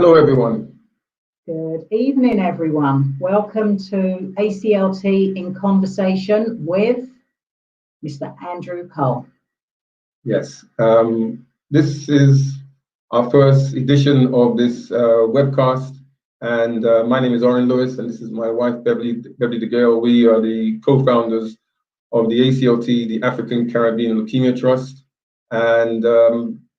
Hello, everyone. Good evening, everyone. Welcome to ACLT in Conversation with Mr. Andrew Cole. Yes, this is our first edition of this webcast, and my name is Orin Lewis, and this is my wife, Beverley De-Gale. We are the co-founders of the ACLT, the African Caribbean Leukemia Trust, and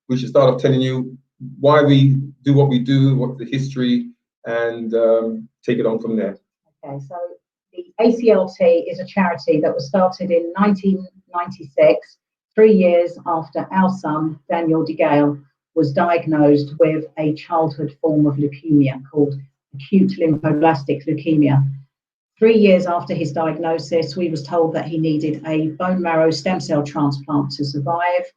we should start off telling you why we do what we do, what's the history, and take it on from there. Okay, so the ACLT is a charity that was started in 1996, 3 years after our son, Daniel De-Gale, was diagnosed with a childhood form of leukemia called acute lymphoblastic leukemia. 3 years after his diagnosis, we was told that he needed a bone marrow stem cell transplant to survive,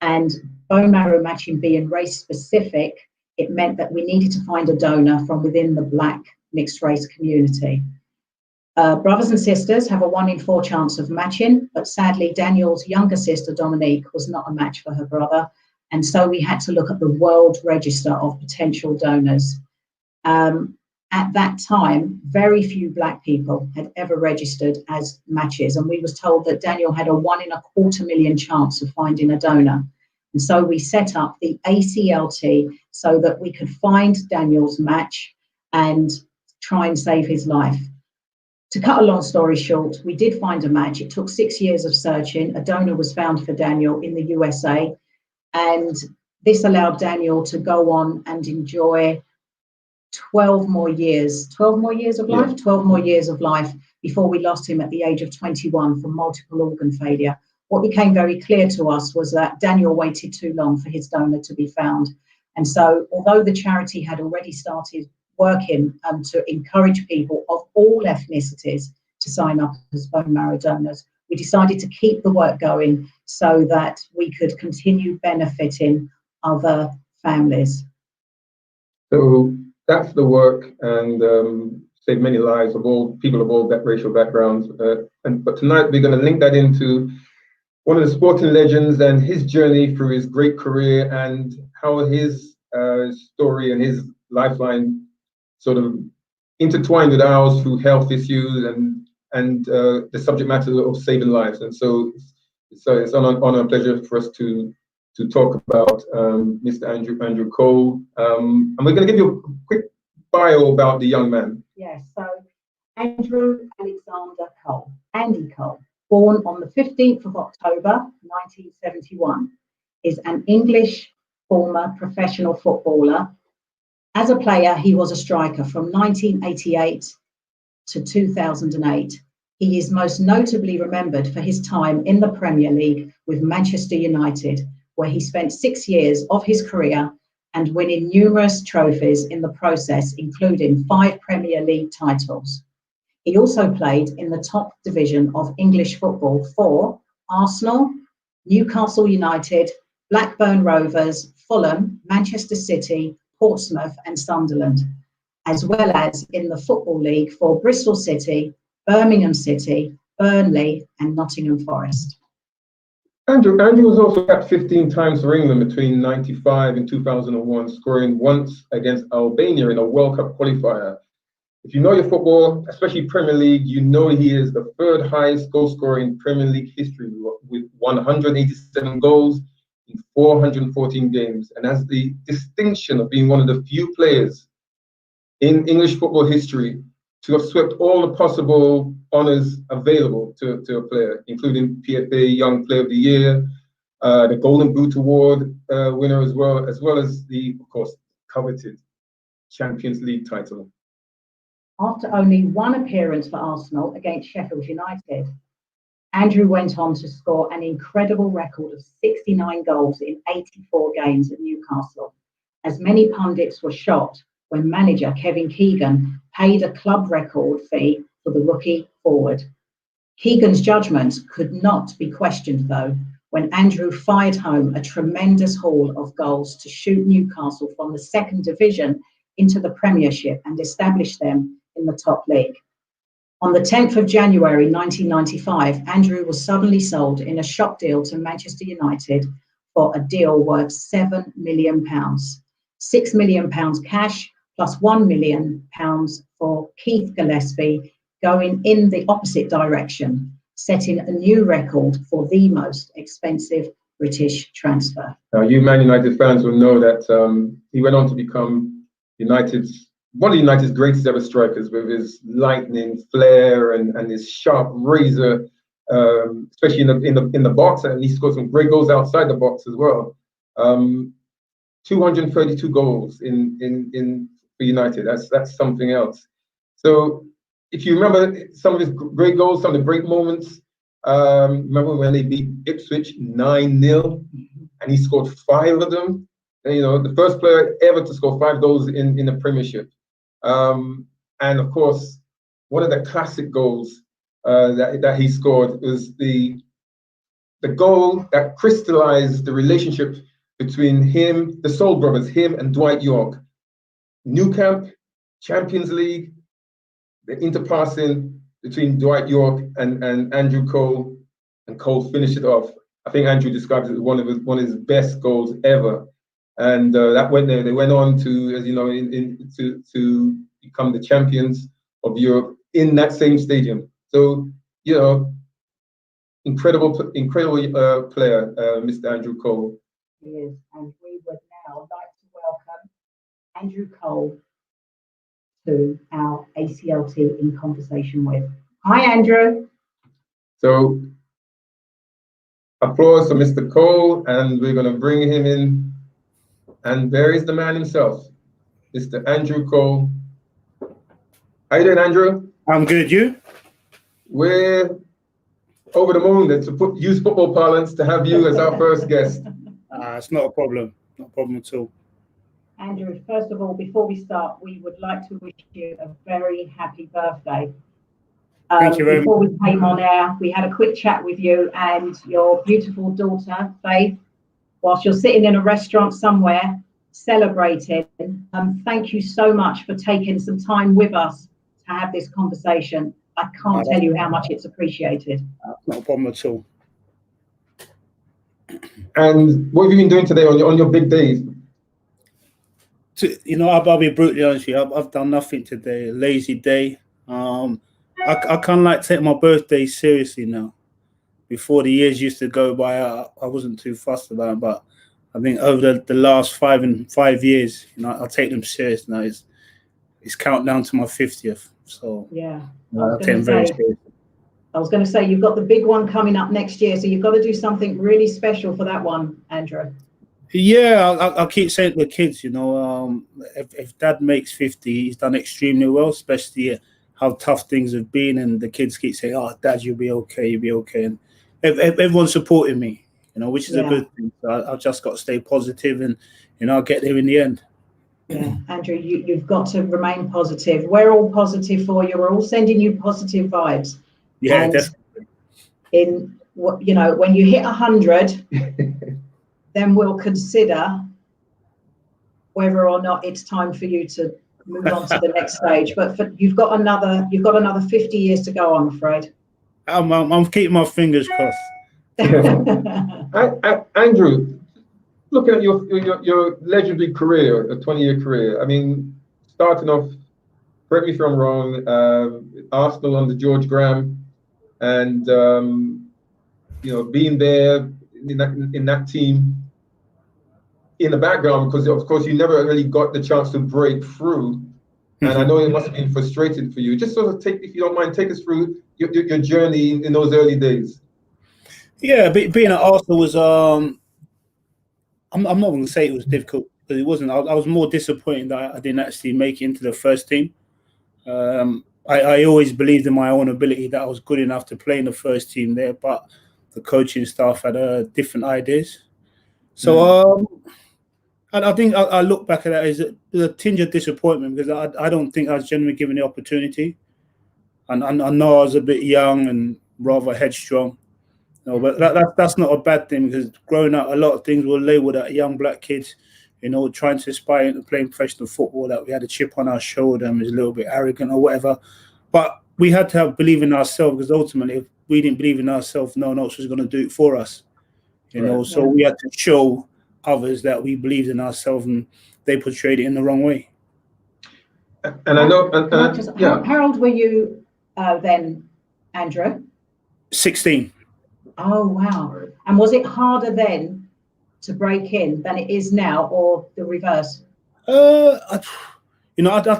and bone marrow matching being race specific, it meant that we needed to find a donor from within the Black mixed race community. Brothers and sisters have a 1 in 4 chance of matching, but sadly Daniel's younger sister, Dominique, was not a match for her brother, and so we had to look at the world register of potential donors. At that time, very few Black people had ever registered as matches, and we was told that Daniel had a 1 in a 250,000 chance of finding a donor. And so we set up the ACLT so that we could find Daniel's match and try and save his life. To cut a long story short, we did find a match. It took 6 years of searching. A donor was found for Daniel in the USA, and this allowed Daniel to go on and enjoy 12 more years of life, 12 more years of life before we lost him at the age of 21 from multiple organ failure. What became very clear to us was that Daniel waited too long for his donor to be found. And so although the charity had already started working to encourage people of all ethnicities to sign up as bone marrow donors, we decided to keep the work going so that we could continue benefiting other families. So that's the work, and saved many lives of all people of all racial backgrounds. But tonight we're going to link that into one of the sporting legends and his journey through his great career, and how his story and his lifeline sort of intertwined with ours through health issues and the subject matter of saving lives. And so it's an honor and pleasure for us to talk about Mr. Andrew Cole. And we're going to give you a quick bio about the young man. Yes, so Andrew Alexander Cole, Andy Cole, born on the 15th of October, 1971, is an English former professional footballer. As a player, he was a striker from 1988 to 2008. He is most notably remembered for his time in the Premier League with Manchester United, where he spent 6 years of his career and winning numerous trophies in the process, including 5 Premier League titles. He also played in the top division of English football for Arsenal, Newcastle United, Blackburn Rovers, Fulham, Manchester City, Portsmouth and Sunderland, as well as in the Football League for Bristol City, Birmingham City, Burnley and Nottingham Forest. Andrew was also capped 15 times for England between 1995 and 2001, scoring once against Albania in a World Cup qualifier. If you know your football, especially Premier League, you know he is the 3rd highest goal scorer in Premier League history with 187 goals in 414 games, and has the distinction of being one of the few players in English football history to have swept all the possible honours available to a player, including PFA Young Player of the Year, the Golden Boot Award winner as well as the, of course, coveted Champions League title. After only 1 appearance for Arsenal against Sheffield United, Andrew went on to score an incredible record of 69 goals in 84 games at Newcastle, as many pundits were shocked when manager Kevin Keegan paid a club record fee for the rookie forward. Keegan's judgment could not be questioned, though, when Andrew fired home a tremendous haul of goals to shoot Newcastle from the 2nd division into the Premiership and establish them in the top league. On the 10th of January 1995, Andrew was suddenly sold in a shock deal to Manchester United for a deal worth £7 million. £6 million cash plus £1 million for Keith Gillespie, going in the opposite direction, setting a new record for the most expensive British transfer. Now, you Man United fans will know that he went on to become one of United's greatest ever strikers, with his lightning flair and his sharp razor, especially in the box, and he scored some great goals outside the box as well. 232 goals in for United. That's something else. So if you remember some of his great goals, some of the great moments, remember when they beat Ipswich 9-0 and he scored 5 of them? And, you know, the first player ever to score 5 goals in the Premiership. And of course, one of the classic goals that he scored was the goal that crystallized the relationship between him, the Soul Brothers, him and Dwight Yorke. Nou Camp, Champions League, the interpassing between Dwight Yorke and Andrew Cole, and Cole finished it off. I think Andrew described it as one of his best goals ever. And that went there. They went on to, as you know, to become the champions of Europe in that same stadium. So, you know, incredible player, Mr. Andrew Cole. He is, and we would now like to welcome Andrew Cole to our ACLT in conversation with. Hi, Andrew. So, applause for Mr. Cole, and we're going to bring him in. And there is the man himself, Mr. Andrew Cole. How you doing, Andrew? I'm good. You? We're over the moon to use football parlance to have you as our first guest. It's not a problem. Not a problem at all. Andrew, first of all, before we start, we would like to wish you a very happy birthday. Thank you very much. Before we came on air, we had a quick chat with you and your beautiful daughter, Faith, whilst you're sitting in a restaurant somewhere celebrating. Thank you so much for taking some time with us to have this conversation. I can't tell you how much it's appreciated. Not a problem at all. And what have you been doing today on your big days? You know, I'll be brutally honest with you. I've done nothing today. A lazy day. I kind of like take my birthday seriously now. Before the years used to go by, I wasn't too fussed about it. But I think over the last 5 years, you know, I take them serious now. It's countdown to my 50th. So yeah, I take them very seriously. I was going to say, you've got the big one coming up next year, so you've got to do something really special for that one, Andrew. Yeah, I'll keep saying to the kids, you know, if Dad makes 50, he's done extremely well, especially how tough things have been. And the kids keep saying, oh, Dad, you'll be okay, you'll be okay. And everyone's supporting me, you know, which is a good thing. So I've just got to stay positive and, you know, I'll get there in the end. Yeah, Andrew, you've got to remain positive. We're all positive for you. We're all sending you positive vibes. Yeah, and definitely. You know, when you hit 100, then we'll consider whether or not it's time for you to move on to the next stage. But you've got another 50 years to go, I'm afraid. I'm keeping my fingers crossed. Andrew, looking at your legendary career, a 20-year career. I mean, starting off, correct me if I'm wrong, Arsenal under George Graham, and you know, being there in that team in the background, because of course you never really got the chance to break through, and I know it must have been frustrating for you. Just sort of if you don't mind, take us through your journey in those early days. Yeah, being at Arsenal was I'm not going to say it was difficult, because it wasn't. I was more disappointed that I didn't actually make it into the first team. I always believed in my own ability that I was good enough to play in the first team there, but the coaching staff had different ideas. So I think I look back at that as a tinge of disappointment, because I don't think I was genuinely given the opportunity. And I know I was a bit young and rather headstrong. No, but that's not a bad thing, because growing up, a lot of things were labelled at young black kids, you know, trying to aspire into playing professional football, that we had a chip on our shoulder and was a little bit arrogant or whatever. But we had to believe in ourselves, because ultimately, if we didn't believe in ourselves, no one else was going to do it for us. You know, so we had to show others that we believed in ourselves, and they portrayed it in the wrong way. And I know, how old were you then, Andrew? 16. Oh, wow. And was it harder then to break in than it is now, or the reverse? I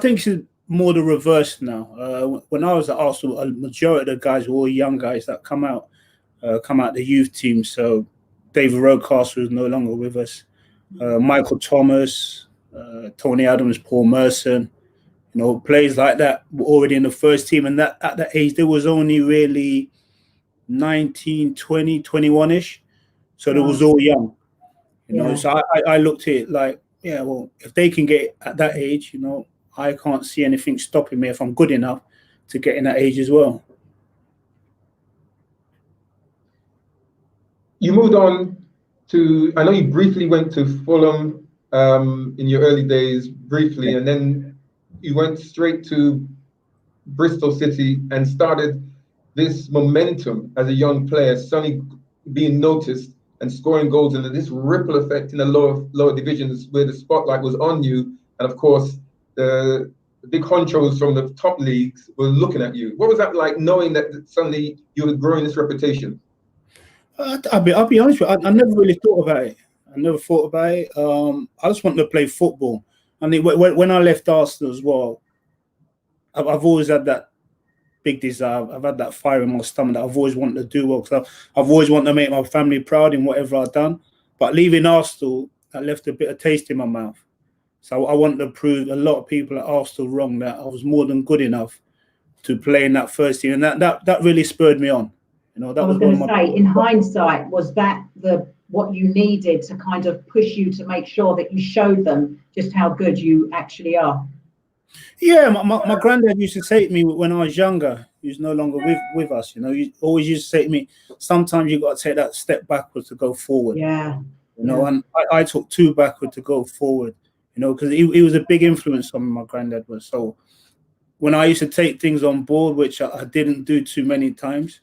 think it's more the reverse now. When I was at Arsenal, a majority of the guys were all young guys that come out the youth team. So David Rocastle was no longer with us. Michael Thomas, Tony Adams, Paul Merson, players like that were already in the first team. And that at that age, there was only really 19, 20, 21-ish. So they was all young. So I looked at it like, yeah, well, if they can get at that age, I can't see anything stopping me if I'm good enough to get in that age as well. You moved on to, I know you briefly went to Fulham in your early days, briefly, and then you went straight to Bristol City and started this momentum as a young player, suddenly being noticed and scoring goals, and this ripple effect in the lower divisions where the spotlight was on you, and of course the big honchos from the top leagues were looking at you. What was that like, knowing that suddenly you were growing this reputation? I'll be honest with you, I never really thought about it. I just wanted to play football. I mean, when I left Arsenal as well, I've always had that big desire. I've had that fire in my stomach that I've always wanted to do well, because I've always wanted to make my family proud in whatever I've done. But leaving Arsenal, that left a bit of taste in my mouth. So I wanted to prove a lot of people at Arsenal wrong, that I was more than good enough to play in that first team, and that really spurred me on. That I was going to say, in hindsight, was that what you needed to kind of push you to make sure that you showed them just how good you actually are? Yeah, my granddad used to say to me when I was younger, he's no longer with us, he always used to say to me, sometimes you got to take that step backwards to go forward. And I took two backward to go forward, because he was a big influence on me, my granddad was. So when I used to take things on board, which I didn't do too many times,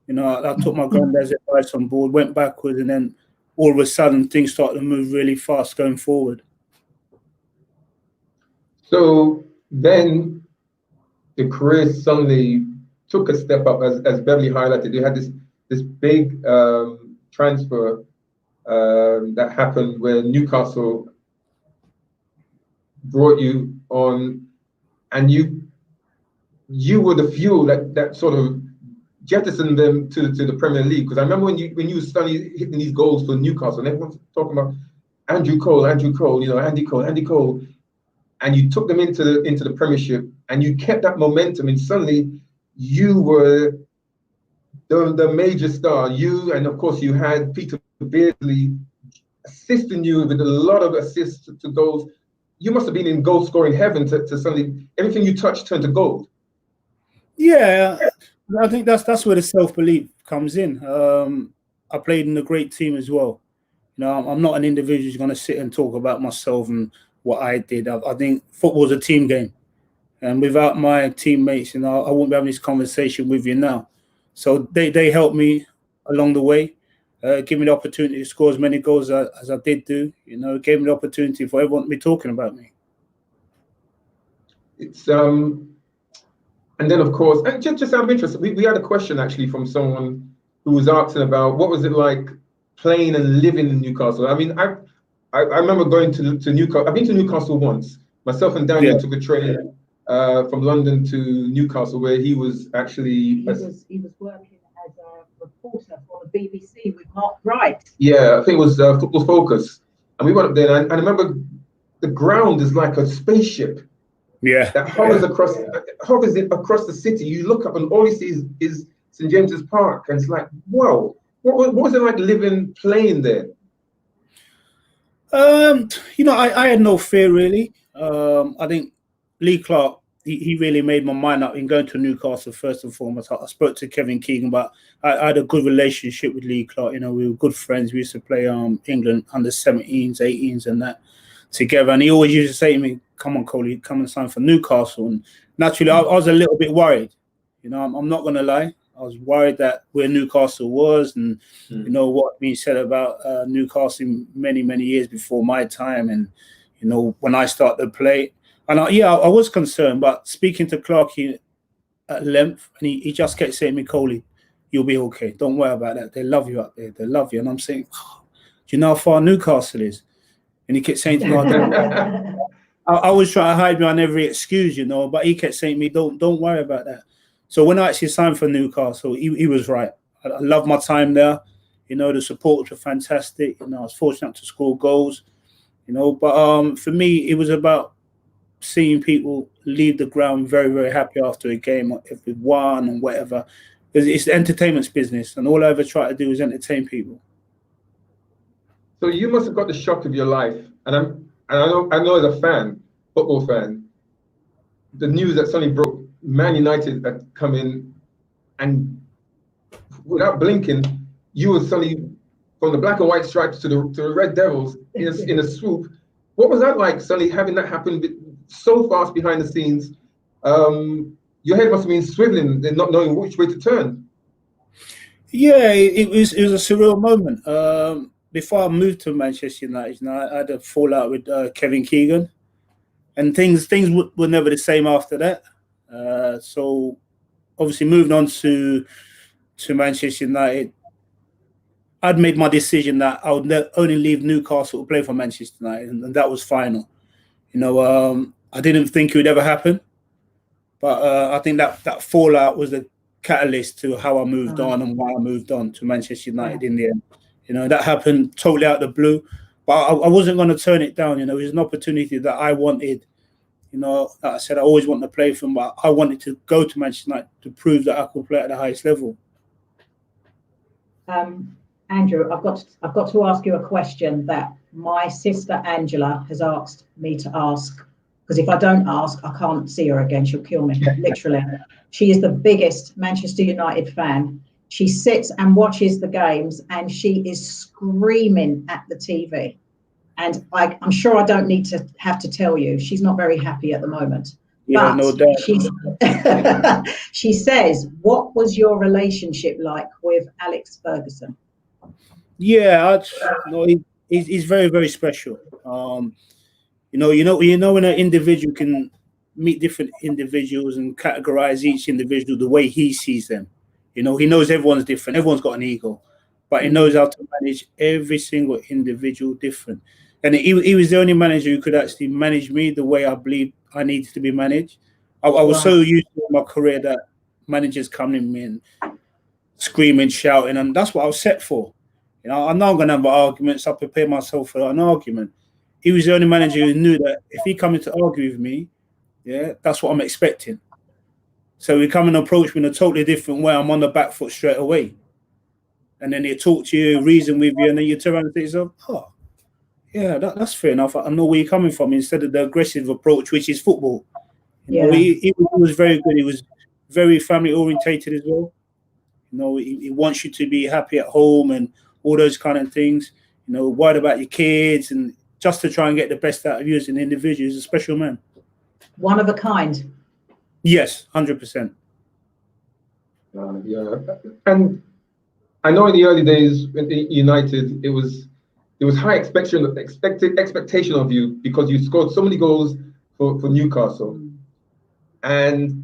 I took my granddad's advice on board, went backwards, and then all of a sudden things started to move really fast going forward. So then the career suddenly took a step up, as Beverley highlighted. You had this big transfer that happened where Newcastle brought you on, and you were the fuel that sort of jettisoned them to the Premier League. Because I remember when you were suddenly hitting these goals for Newcastle, and everyone's talking about Andy Cole, Andy Cole. And you took them into the Premiership, and you kept that momentum, and suddenly you were the major star. You, and of course you had Peter Beardsley assisting you with a lot of assists to goals. You must have been in goal scoring heaven to suddenly everything you touched turned to gold. Yeah, I think that's where the self-belief comes in. I played in a great team as well. I'm not an individual who's going to sit and talk about myself and what I did. I think football's a team game, and without my teammates, I wouldn't be having this conversation with you now. So they helped me along the way, give me the opportunity to score as many goals as I did do. Gave me the opportunity for everyone to be talking about me. It's and then of course, and just out of interest, we had a question actually from someone who was asking about what was it like playing and living in Newcastle. I mean, I remember going to Newcastle. I've been to Newcastle once. Myself and Daniel took a train from London to Newcastle, where he was actually he was working as a reporter for the BBC with Mark Wright. Yeah, I think it was Football Focus, and we went up there. And I remember the ground is like a spaceship. Yeah, that hovers across the city. You look up and all you see is St James's Park, and it's like, whoa, what was it like playing there? I had no fear really. I think Lee Clark, he really made my mind up in going to Newcastle first and foremost. I spoke to Kevin Keegan, but I had a good relationship with Lee Clark. We were good friends. We used to play England under 17s, 18s, and that together. And he always used to say to me, "Come on, Coley, come and sign for Newcastle." And naturally, I was a little bit worried. I'm not going to lie. I was worried that where Newcastle was, and you know what being said about Newcastle many years before my time, and you know when I started to play, and I was concerned. But speaking to Clarkey at length, and he just kept saying to me, Coley, you'll be okay. Don't worry about that. They love you up there. They love you. And I'm saying, oh, do you know how far Newcastle is? And he kept saying to me, I was trying to hide behind every excuse, you know, but he kept saying to me, don't worry about that. So when I actually signed for Newcastle, he was right. I loved my time there. You know, the supporters were fantastic. You know, I was fortunate to score goals, you know, but for me, it was about seeing people leave the ground very happy after a game, if we won and whatever. It's the entertainment's business, and all I ever try to do is entertain people. So you must have got the shock of your life, and I know as a fan, football fan, the news that suddenly broke, Man United had come in, and without blinking, you were suddenly from the black and white stripes to the Red Devils in a swoop. What was that like, suddenly having that happen so fast behind the scenes? Your head must have been swiveling and not knowing which way to turn. Yeah, it was a surreal moment. Before I moved to Manchester United, you know, I had a fallout with Kevin Keegan, and things were never the same after that. So obviously moving on to Manchester United, I'd made my decision that I would only leave Newcastle to play for Manchester United, and that was final. You know, I didn't think it would ever happen, but I think that fallout was the catalyst to how I moved on and why I moved on to Manchester United in the end. You know, that happened totally out of the blue, but I wasn't going to turn it down. You know, it was an opportunity that I wanted. You know, like I said, I always wanted to play for him, but I wanted to go to Manchester United to prove that I could play at the highest level. Andrew, I've got to ask you a question that my sister Angela has asked me to ask, because if I don't ask, I can't see her again. She'll kill me, literally. She is the biggest Manchester United fan. She sits and watches the games, and she is screaming at the TV. And I'm sure I don't need to have to tell you, she's not very happy at the moment. Yeah, no doubt. She says, what was your relationship like with Alex Ferguson? Yeah, he's very special. You know when an individual can meet different individuals and categorize each individual the way he sees them. You know, he knows everyone's different. Everyone's got an ego, but he knows how to manage every single individual different. And he was the only manager who could actually manage me the way I believe I needed to be managed. I was so used to in my career that managers coming in, screaming, shouting, and that's what I was set for. You know, I know I'm going to have arguments. I prepare myself for an argument. He was the only manager who knew that if he come in to argue with me, yeah, that's what I'm expecting. So he come and approach me in a totally different way. I'm on the back foot straight away. And then he'll talk to you, reason with you, and then you turn around and think to yourself, oh, yeah, that's fair enough. I know where you're coming from, instead of the aggressive approach, which is football. You know, he was very good. He was very family orientated as well. You know, he wants you to be happy at home and all those kind of things. You know, worried about your kids, and just to try and get the best out of you as an individual. He's a special man. One of a kind. Yes, 100%. Yeah, and I know in the early days in United, it was high expectation of you because you scored so many goals for Newcastle, and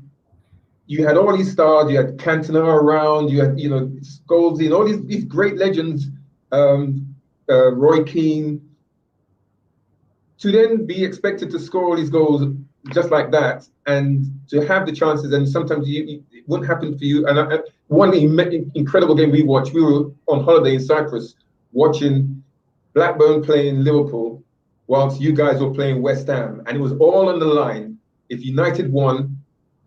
you had all these stars. You had Cantona around. You had Scholes, and all these great legends, Roy Keane. To then be expected to score all these goals just like that, and to have the chances, and sometimes it wouldn't happen for you. And one incredible game we watched, we were on holiday in Cyprus watching Blackburn playing Liverpool whilst you guys were playing West Ham, and it was all on the line. If United won,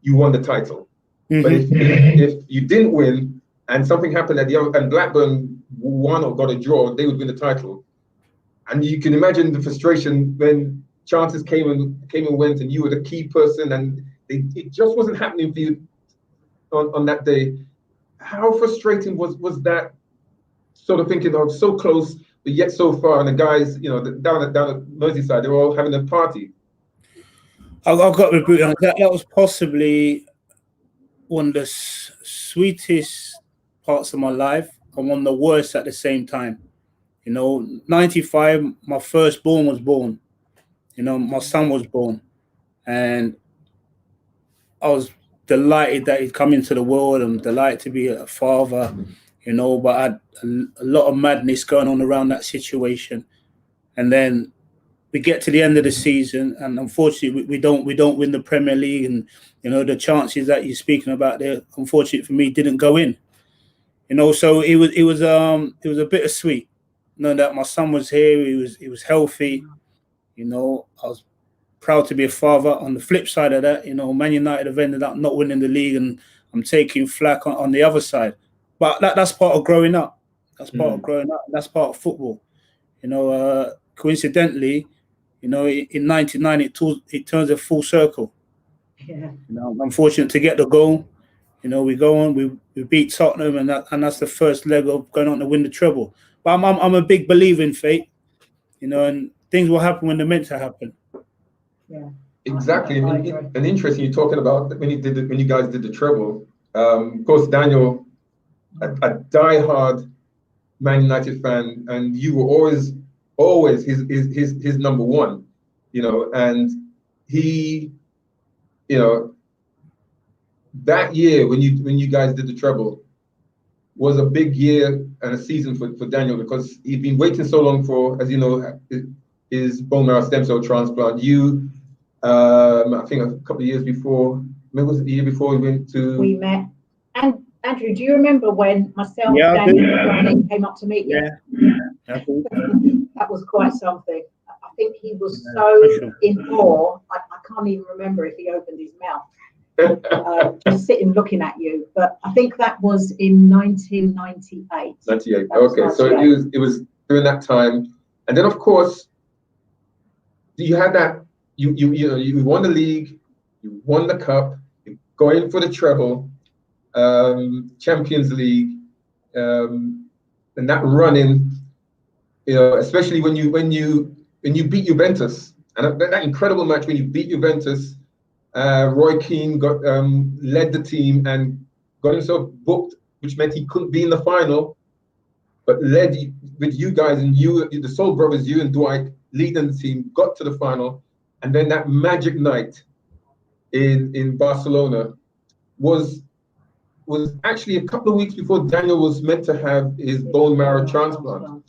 you won the title. Mm-hmm. But if you didn't win and something happened at the other, and Blackburn won or got a draw, they would win the title. And you can imagine the frustration when chances came and went, and you were the key person, and it just wasn't happening for you on that day. How frustrating was that? Sort of thinking of so close, but yet so far, and the guys, down at Merseyside, they're all having a party. I've got to agree on that. That was possibly one of the sweetest parts of my life and one of the worst at the same time. 95, my firstborn was born. My son was born, and I was delighted that he'd come into the world. I'm delighted to be a father, but I had a lot of madness going on around that situation. And then we get to the end of the season, and unfortunately, we don't win the Premier League, and the chances that you're speaking about there, unfortunately for me, didn't go in. So it was a bittersweet. Knowing that my son was here, he was healthy. I was proud to be a father. On the flip side of that, Man United have ended up not winning the league, and I'm taking flack on the other side. But that's part of growing up. That's part of growing up. That's part of football. Coincidentally, in 99, it turns a full circle. Yeah. I'm fortunate to get the goal. We go on, we beat Tottenham, and that's the first leg of going on to win the treble. But I'm a big believer in fate, and things will happen when they're meant to happen. Yeah. Exactly. And interesting, you're talking about when you guys did the treble. Of course, Daniel, a diehard Man United fan, and you were always his number one. And he, that year when you guys did the treble was a big year and a season for Daniel, because he'd been waiting so long for, as you know, his bone marrow stem cell transplant. You, I think a couple of years before, maybe was it the year before we met. And Andrew, do you remember when myself, Yeah, Daniel, and Dominique came up to meet you? Yeah. That was quite something. I think he was so in awe. I can't even remember if he opened his mouth. Just sitting looking at you, but I think that was in 1998. 98. Okay, so it was during that time, and then of course you had that you won the league, you won the cup, you're going for the treble, Champions League, and that running, especially when you beat Juventus, and that incredible match when you beat Juventus. Roy Keane led the team and got himself booked, which meant he couldn't be in the final, but led with you guys, and the Soul Brothers, you and Dwight leading the team, got to the final. And then that magic night in Barcelona was actually a couple of weeks before Daniel was meant to have his bone marrow transplant.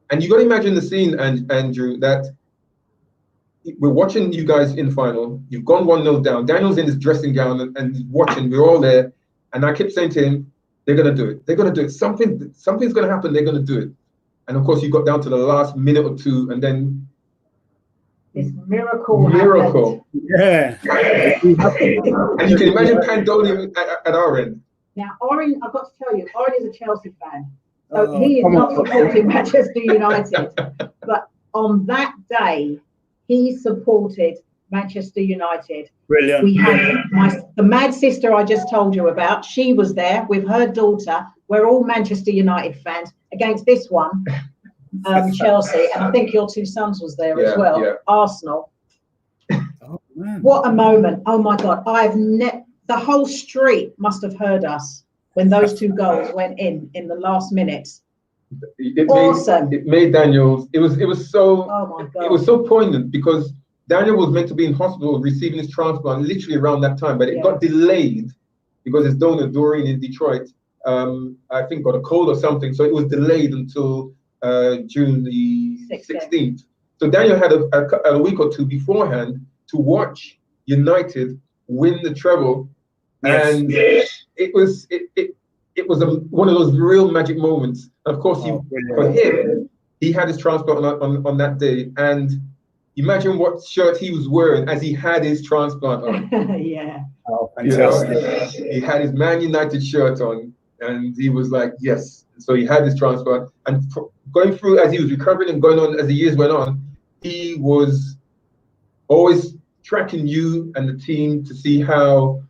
And you got to imagine the scene, Andrew, that we're watching you guys in final. You've gone 1-0 down. Daniel's in his dressing gown and he's watching. We're all there. And I kept saying to him, they're going to do it. They're going to do it. Something's going to happen. They're going to do it. And of course, you got down to the last minute or two, and then this miracle. Yeah. And you can imagine pandemonium at our end. Now, Orin, I've got to tell you, Orin is a Chelsea fan. So he is not supporting Manchester United. But on that day, he supported Manchester United. Brilliant. We had the mad sister I just told you about. She was there with her daughter. We're all Manchester United fans against this one, Chelsea. And I think your two sons was there as well, Arsenal. Oh, man. What a moment. Oh, my God. The whole street must have heard us when those two goals went in the last minutes. Awesome. It made Daniel. It was so. Oh my God. It was so poignant because Daniel was meant to be in hospital receiving his transplant literally around that time, but it got delayed because his donor Doreen in Detroit, I think, got a cold or something, so it was delayed until June the 16th. So Daniel had a week or two beforehand to watch United win the treble, and it was one of those real magic moments. Of course, for him, he had his transplant on that day, and imagine what shirt he was wearing as he had his transplant on. Yeah. Oh, fantastic. He had his Man United shirt on, and he was like, yes. So he had his transplant, and going through as he was recovering and going on as the years went on, he was always tracking you and the team to see how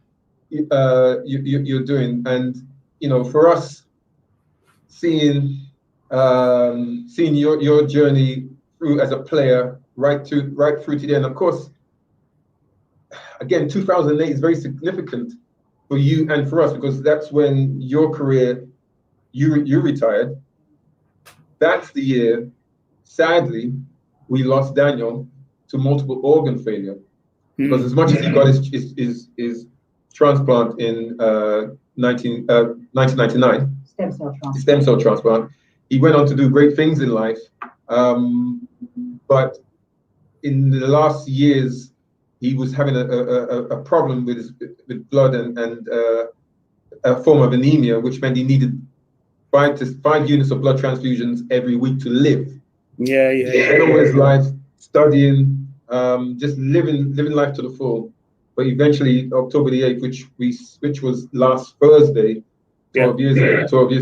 you're doing. And for us, seeing your journey through as a player right through to the end. Of course, again, 2008 is very significant for you and for us, because that's when your career, you retired. That's the year, sadly, we lost Daniel to multiple organ failure. Because as much as he got his transplant in 1999, stem cell transplant, he went on to do great things in life. But in the last years, he was having a problem with blood and a form of anemia, which meant he needed 5 units of blood transfusions every week to live. Yeah. All his life, studying, just living life to the full. But eventually, October the 8th, which was last Thursday, 12 years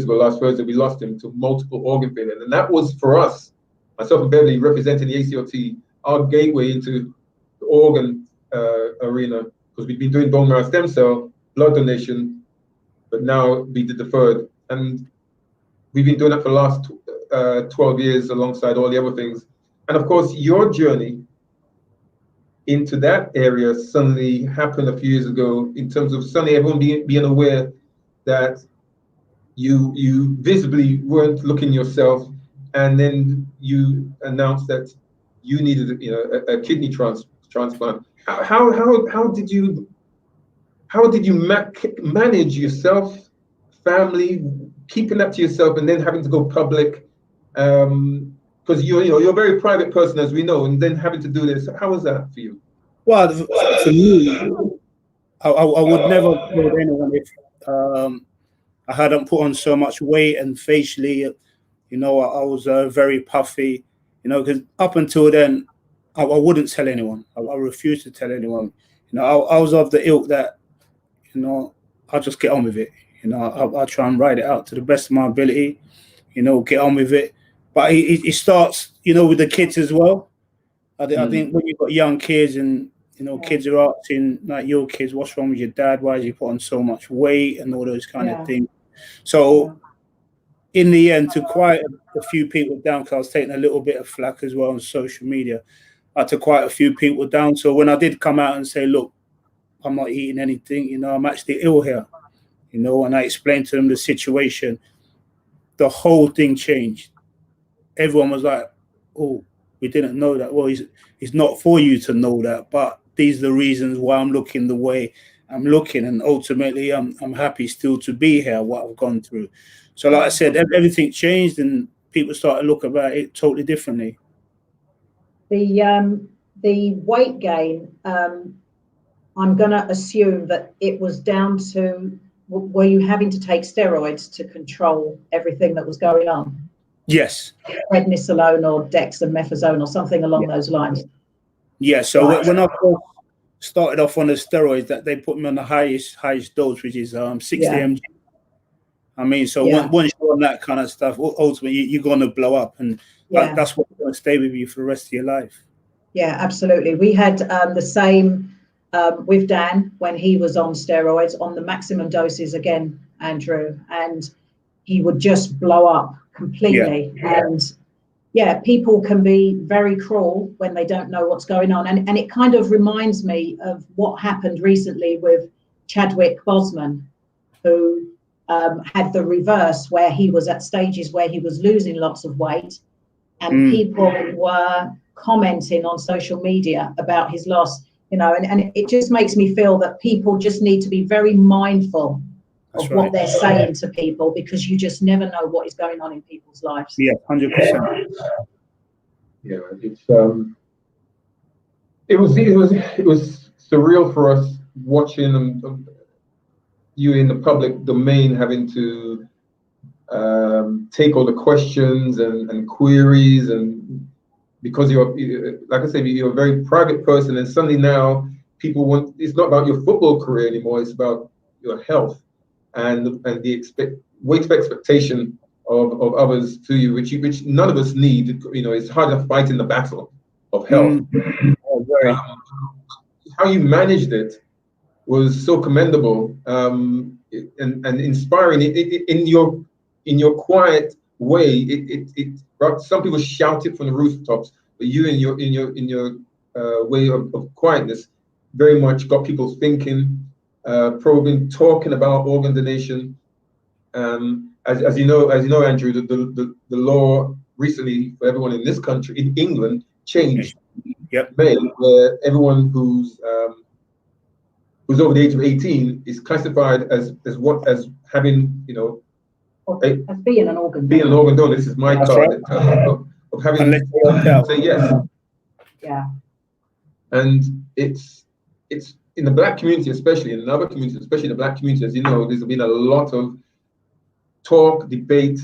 ago, last Thursday, we lost him to multiple organ failure. And that was for us, myself and Beverley, representing the ACLT, our gateway into the organ arena, because we've been doing bone marrow stem cell, blood donation, but now we did the third. And we've been doing that for the last 12 years alongside all the other things. And of course, your journey into that area suddenly happened a few years ago, in terms of suddenly everyone being aware that you visibly weren't looking yourself, and then you announced that you needed a kidney transplant. How did you manage yourself, family, keeping that to yourself, and then having to go public? Because you're a very private person, as we know, and then having to do this. How was that for you? Well, for me, I would never tell anyone if I hadn't put on so much weight, and facially, I was very puffy, because up until then, I wouldn't tell anyone. I refused to tell anyone. I was of the ilk that, I'll just get on with it. I'll try and ride it out to the best of my ability, get on with it. But it starts, with the kids as well. I think when you've got young kids and, kids are asking, like your kids, what's wrong with your dad? Why is he put on so much weight and all those kind of things? So in the end, to quiet a few people down, because I was taking a little bit of flack as well on social media, I had to quiet a few people down. So when I did come out and say, look, I'm not eating anything, I'm actually ill here, and I explained to them the situation, the whole thing changed. Everyone was like, oh, we didn't know that. Well, it's not for you to know that, but these are the reasons why I'm looking the way I'm looking, and ultimately I'm happy still to be here, what I've gone through. So like I said, everything changed and people started to look about it totally differently. The weight gain, I'm going to assume that it was down to, were you having to take steroids to control everything that was going on? Yes. Prednisolone or dexamethasone or something along those lines. Yeah, so when I first started off on the steroids, that they put me on the highest dose, which is 60 mg. I mean, so once you're on that kind of stuff, ultimately you're going to blow up, and that's what's going to stay with you for the rest of your life. Yeah, absolutely. We had the same with Dan when he was on steroids, on the maximum doses again, Andrew, and he would just blow up completely. And people can be very cruel when they don't know what's going on. And it kind of reminds me of what happened recently with Chadwick Boseman, who had the reverse, where he was at stages where he was losing lots of weight, and people were commenting on social media about his loss, and it just makes me feel that people just need to be very mindful of what they're saying to people, because you just never know what is going on in people's lives. Yeah, 100%. Yeah, it was surreal for us watching you in the public domain, having to take all the questions and queries, and because you're, like I said, you're a very private person, and suddenly now people want, it's not about your football career anymore, it's about your health and the weight of expectation of others to you, which none of us need. It's hard enough fighting the battle of health. How you managed it was so commendable, and inspiring. In your quiet way, some people shout it from the rooftops, but you in your way of quietness very much got people thinking. probing, talking about organ donation. As you know, Andrew, the law recently for everyone in this country, in England, changed. Yep. May, where everyone who's over the age of 18 is classified as having, as being an organ donor. Being an organ donor. This is my That's card right. of having Unless you opt out. say yes. Yeah. And it's in the Black community, especially in other communities, especially the Black community, as you know, there's been a lot of talk, debate,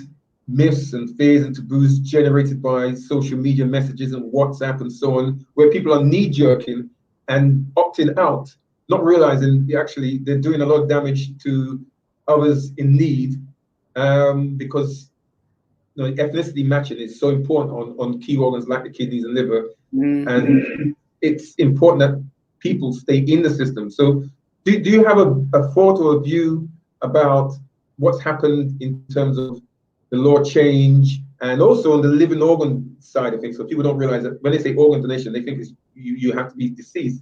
myths and fears and taboos generated by social media messages and WhatsApp and so on, where people are knee-jerking and opting out, not realizing actually they're doing a lot of damage to others in need, because ethnicity matching is so important on key organs like the kidneys and liver, and it's important that people stay in the system. So do you have a thought or a view about what's happened in terms of the law change and also on the living organ side of things? So people don't realize that when they say organ donation, they think you have to be deceased.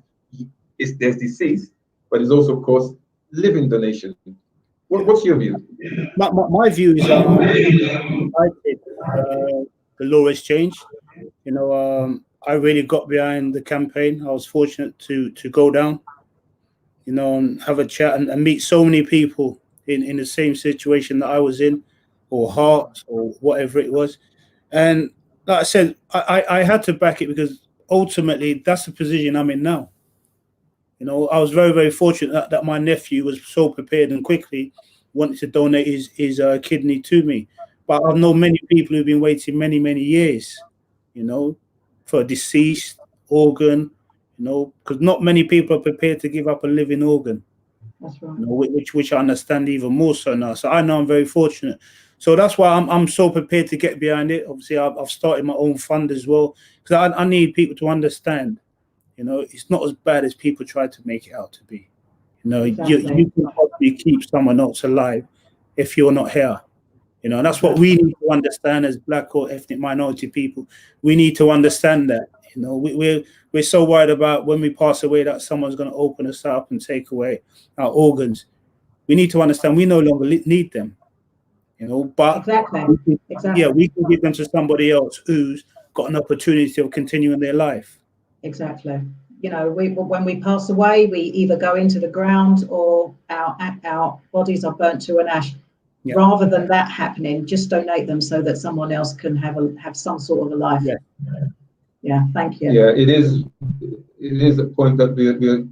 There's deceased, but there's also, of course, living donation. What's your view? My view is I think the law has changed. I really got behind the campaign. I was fortunate to go down, and have a chat and meet so many people in the same situation that I was in, or heart, or whatever it was. And like I said, I had to back it because ultimately that's the position I'm in now. I was very, very fortunate that my nephew was so prepared and quickly wanted to donate his kidney to me. But I've known many people who've been waiting many, many years, for a deceased organ, because not many people are prepared to give up a living organ. That's right. Which I understand even more so now. So I know I'm very fortunate. So that's why I'm so prepared to get behind it. Obviously, I've started my own fund as well, because I need people to understand, it's not as bad as people try to make it out to be. Exactly. You can probably keep someone else alive if you're not here. And that's what we need to understand as Black or ethnic minority people. We need to understand that. We're so worried about when we pass away that someone's going to open us up and take away our organs. We need to understand we no longer need them. But exactly. We can give them to somebody else who's got an opportunity of continuing their life. Exactly. When we pass away, we either go into the ground or our bodies are burnt to an ash. Yeah. Rather than that happening, just donate them so that someone else can have some sort of a life. Yeah. Thank you. Yeah, it is a point that we're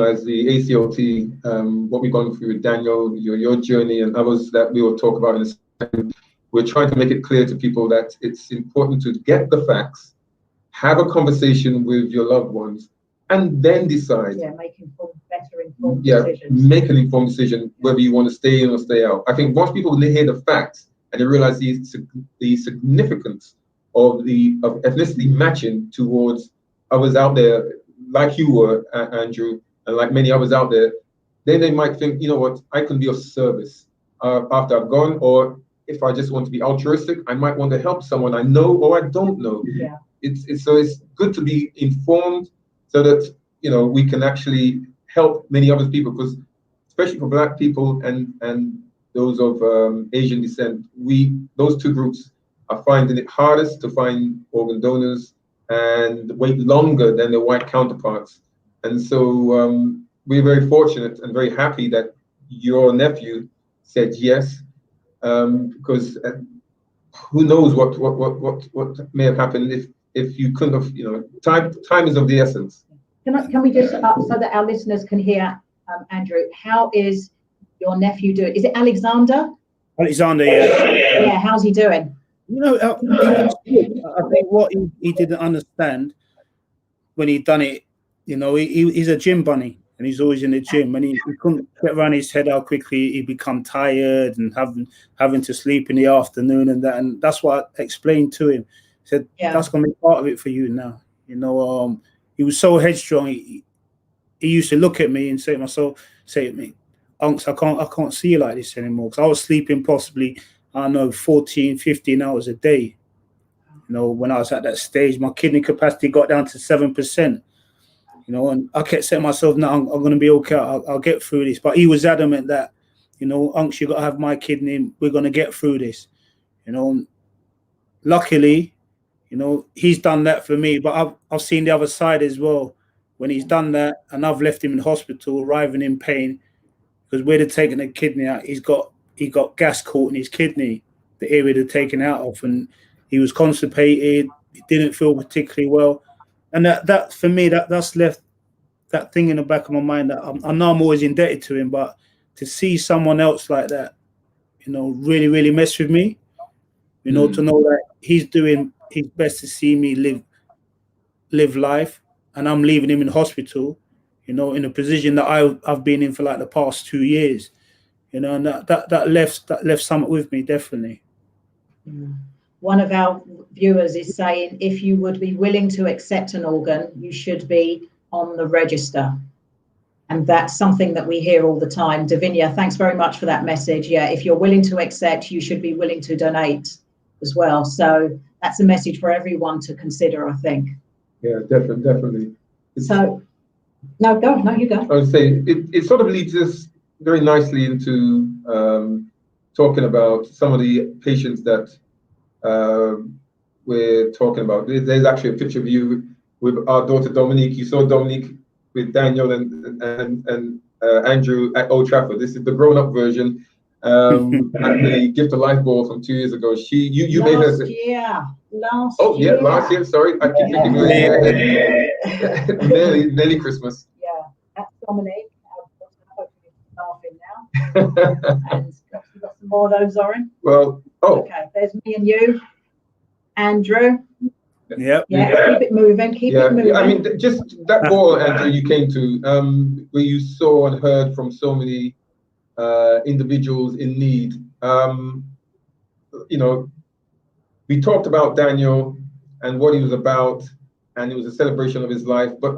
as the ACLT, what we've gone through with Daniel, your journey and others that we will talk about in a second. We're trying to make it clear to people that it's important to get the facts, have a conversation with your loved ones, and then decide. Yeah, make better informed decisions. Make an informed decision whether you want to stay in or stay out. I think once people hear the facts and they realize the significance of ethnicity matching towards others out there, like you were, Andrew, and like many others out there, then they might think, you know what, I can be of service after I've gone, or if I just want to be altruistic, I might want to help someone I know or I don't know. Yeah. It's good to be informed so that we can actually help many other people, because especially for Black people and those of Asian descent, those two groups are finding it hardest to find organ donors and wait longer than their white counterparts. And so we're very fortunate and very happy that your nephew said yes, because who knows what may have happened if you couldn't have, time is of the essence. Can we just, so that our listeners can hear, Andrew, how is your nephew doing? Is it Alexander? Alexander, yeah. Yeah, how's he doing? I think what he didn't understand when he done it, he's a gym bunny and he's always in the gym, and he couldn't get around his head how quickly he'd become tired and having to sleep in the afternoon and that's what I explained to him. I said, that's going to be part of it for you now. He was so headstrong. He used to look at me and say to me, Unks, I can't see you like this anymore, because I was sleeping possibly, 14, 15 hours a day. When I was at that stage, my kidney capacity got down to 7%. you know, and I kept saying to myself, no, I'm going to be okay. I'll get through this. But he was adamant that, you know, Unks, you got to have my kidney. We're going to get through this. You know, luckily, you know, he's done that for me. But I've seen the other side as well. When he's done that, and I've left him in hospital, writhing in pain, because where they're taking the kidney out, he got gas caught in his kidney, the area they're taking out of, and he was constipated. He didn't feel particularly well, and that for me, that's left that thing in the back of my mind that I know I'm always indebted to him, but to see someone else like that, you know, really, really messed with me. You know, to know that he's doing his best to see me live life, and I'm leaving him in hospital, you know, in a position that I've been in for like the past 2 years, you know, and that left something with me, definitely. One of our viewers is saying, if you would be willing to accept an organ, you should be on the register. And that's something that we hear all the time. Davinia, thanks very much for that message. Yeah, if you're willing to accept, you should be willing to donate as well. So that's a message for everyone to consider, I think. Yeah, definitely. So, no, go. No, you go. I would say it sort of leads us very nicely into talking about some of the patients that we're talking about. There's actually a picture of you with our daughter Dominique. You saw Dominique with Daniel and Andrew at Old Trafford. This is the grown-up version. At the Gift of Life Ball from 2 years ago. You made her. Last year. Last year. Sorry, I keep thinking nearly Christmas. Yeah, that's Dominique. Hopefully laughing now. And you got some more of those, Orin? Well, okay. There's me and you, Andrew. Yep. Yeah. Keep it moving. Keep it moving. I mean, just that ball, Andrew, you came to, where you saw and heard from so many individuals in need. You know, we talked about Daniel and what he was about, and it was a celebration of his life. But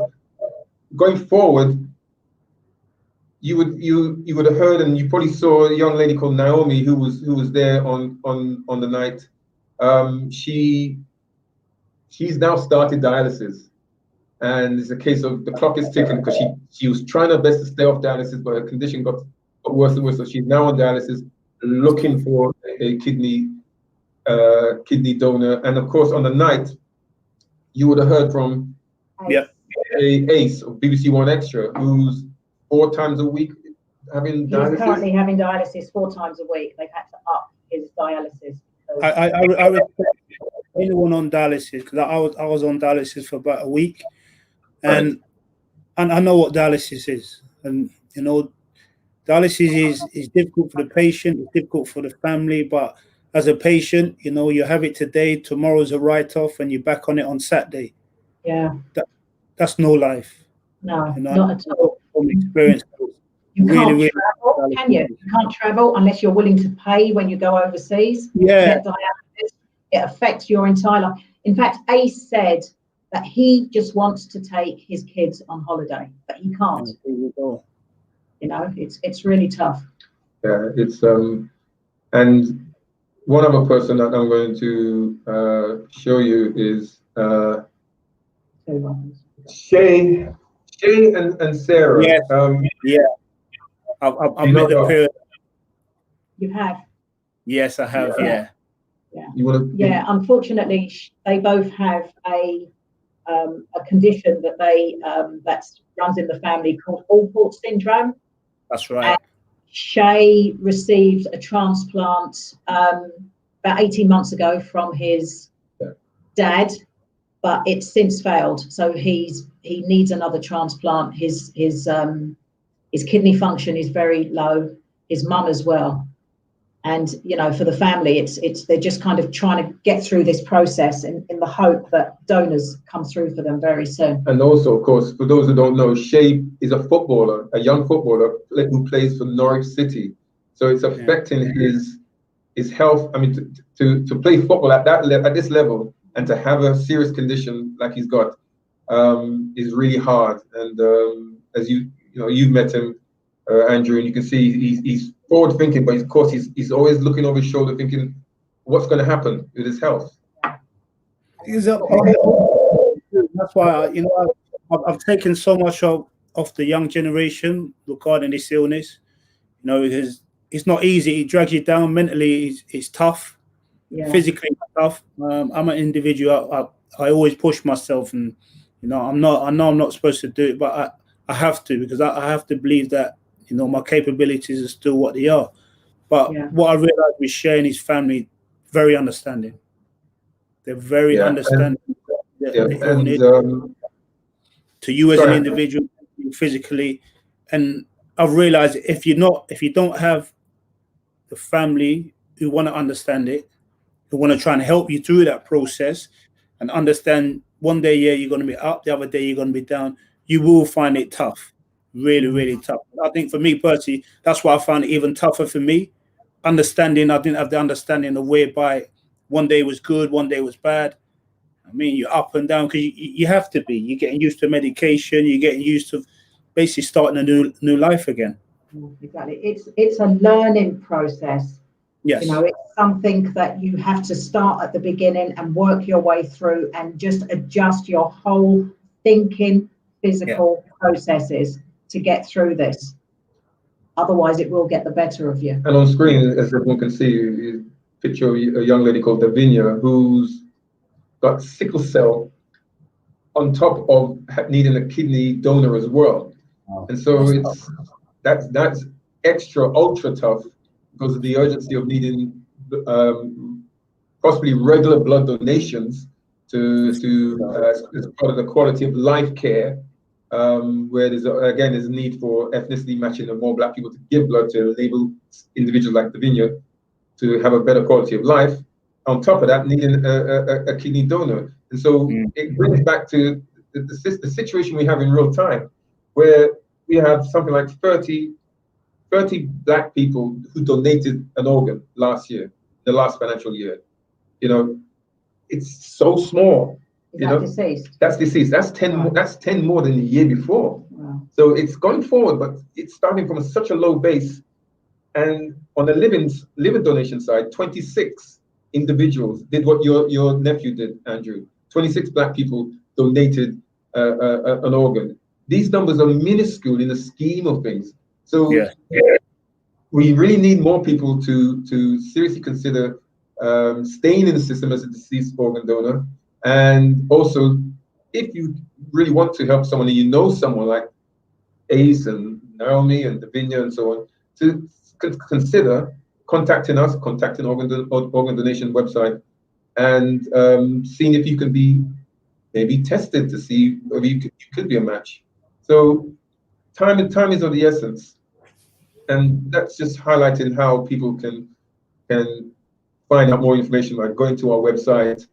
going forward, you would have heard, and you probably saw a young lady called Naomi who was there on the night. She's now started dialysis, and it's a case of the clock is ticking because she was trying her best to stay off dialysis, but her condition got worse and worse. So she's now on dialysis, looking for a kidney donor. And of course, on the night, you would have heard from Ace of BBC One Extra, who's 4 times a week having dialysis. He's currently having dialysis 4 times a week. They've had to up his dialysis. I respect anyone on dialysis, because I was on dialysis for about a week, and I know what dialysis is, and you know, dialysis is difficult for the patient, it's difficult for the family, but as a patient, you know, you have it today, tomorrow's a write-off, and you're back on it on Saturday. Yeah. That's no life. No, you know, not at all. From experience. You can't travel, can you? You can't travel unless you're willing to pay when you go overseas. Yeah. It affects your entire life. In fact, Ace said that he just wants to take his kids on holiday, but he can't. You know, it's really tough. Yeah, it's and one other person that I'm going to show you is Shae and Sarah. Yes. I've met the pair. You have? Yes, I have. Yeah. Yeah. You want to? Yeah. Unfortunately, they both have a condition that that runs in the family called Alport syndrome. That's right. And Shae received a transplant about 18 months ago from his dad, but it's since failed. So he needs another transplant. His kidney function is very low. His mum as well. And you know, for the family, they're just kind of trying to get through this process in the hope that donors come through for them very soon. And also, of course, for those who don't know, Shae is a footballer, a young footballer who plays for Norwich City. So it's affecting his health. I mean, to play football at this level and to have a serious condition like he's got is really hard. And as you've met him, Andrew, and you can see he's forward thinking, but of course he's always looking over his shoulder thinking what's going to happen with his health. That's why I've taken so much off the young generation regarding this illness, because it's not easy. It drags you down mentally. It's tough, physically tough. I'm an individual. I always push myself, and I know I'm not supposed to do it, but I have to, because I have to believe that my capabilities are still what they are. But what I realized with Shae and his family, very understanding. They're very understanding. To you as an individual, physically, and I've realized if you don't have the family who want to understand it, who want to try and help you through that process, and understand one day you're going to be up, the other day you're going to be down, you will find it tough, really, really tough. I think for me personally, that's why I found it even tougher for me. Understanding, I didn't have the understanding of whereby one day was good, one day was bad. I mean, you're up and down because you have to be. You're getting used to medication. You're getting used to basically starting a new life again. Exactly. It's a learning process. Yes. It's something that you have to start at the beginning and work your way through and just adjust your whole thinking, physical processes to get through this. Otherwise, it will get the better of you. And on screen, as everyone can see, you picture a young lady called Davinia who's got sickle cell on top of needing a kidney donor as well. Wow. And so that's extra ultra tough because of the urgency of needing possibly regular blood donations as part of the quality of life care, where there's a need for ethnicity matching and more Black people to give blood to enable individuals like Davinia to have a better quality of life. On top of that, needing a kidney donor. And so it brings back to the situation we have in real time, where we have something like 30 Black people who donated an organ last year, the last financial year. It's so small. Deceased? That's deceased. That's 10. Wow. That's 10 more than the year before. Wow. So it's going forward, but it's starting from such a low base. And on the liver donation side, 26 individuals did what your nephew did, Andrew. 26 Black people donated an organ. These numbers are minuscule in the scheme of things. So we really need more people to seriously consider staying in the system as a deceased organ donor. And also, if you really want to help someone and you know someone like Ace and Naomi and Davinia and so on, to consider contacting us, contacting organ donation website, and seeing if you can be maybe tested to see whether you could be a match. So time is of the essence, and that's just highlighting how people can find out more information by going to our website